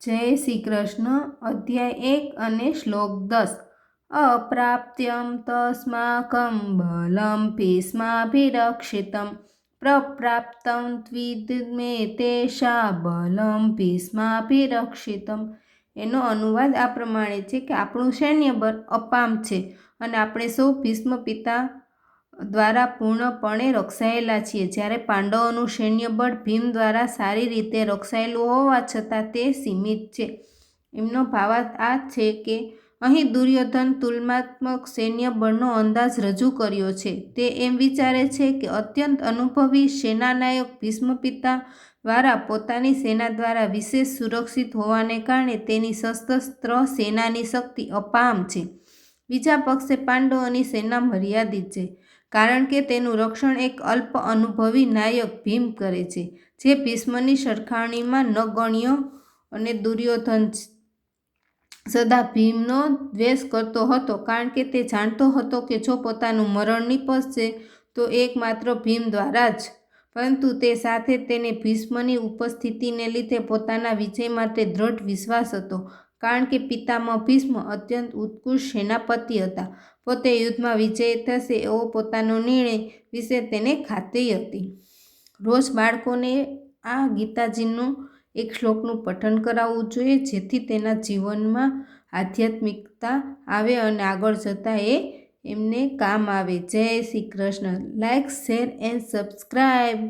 જય શ્રી કૃષ્ણ. અધ્યાય 1 અને શ્લોક 10. અપ્રાપ્યમ તસ્માકં બલમ ભીષ્માભિરક્ષિતમ પ્રપ્રાપ્તમ ત્વિદમે તેષા બલમ ભીષ્માભિરક્ષિતમ. એનો અનુવાદ આ પ્રમાણે છે કે આપણું સૈન્ય બળ અપામ છે અને આપણે સૌ ભીષ્મ પિતા દ્વારા પૂર્ણપણે રક્ષાયેલા છીએ, જ્યારે પાંડવોનું સૈન્ય બળ ભીમ દ્વારા સારી રીતે રક્ષાયેલું હોવા છતાં તે સીમિત છે. એમનો ભાવાર્થ આ છે કે અહીં દુર્યોધન તુલનાત્મક સૈન્ય બળનો અંદાજ રજૂ કર્યો છે. તે એમ વિચારે છે કે અત્યંત અનુભવી સેનાનાયક ભીષ્મ પિતા દ્વારા પોતાની સેના દ્વારા વિશેષ સુરક્ષિત હોવાને કારણે તેની સશસ્ત્ર સેનાની શક્તિ અપામ છે. બીજા પક્ષે પાંડવોની સેના મર્યાદિત છે, કારણ કે તેનું રક્ષણ એક અલ્પ અનુભવી નાયક ભીમ કરે છે, જે ભીષ્મની સરખામણીમાં નગણ્ય. અને દુર્યોધન સદા ભીમનો દ્વેષ કરતો હતો, કારણ કે તે જાણતો હતો કે જો પોતાનું મરણ નિપજશે તો એકમાત્ર ભીમ દ્વારા જ. પરંતુ તે સાથે તેને ભીષ્મની ઉપસ્થિતિને લીધે પોતાના વિજય માટે દ્રઢ વિશ્વાસ હતો, કારણ કે પિતામહ ભીષ્મ અત્યંત ઉત્કૃષ્ટ સેનાપતિ હતા. પોતે યુદ્ધમાં વિજયી થશે એવો પોતાનો નિર્ણય વિશે તેને ખાતરી હતી. રોજ બાળકોને આ ગીતાજીનું એક શ્લોકનું પઠન કરાવવું જોઈએ, જેથી તેના જીવનમાં આધ્યાત્મિકતા આવે અને આગળ જતાં એ એમને કામ આવે. જય Shri Krishna. Like, share and subscribe.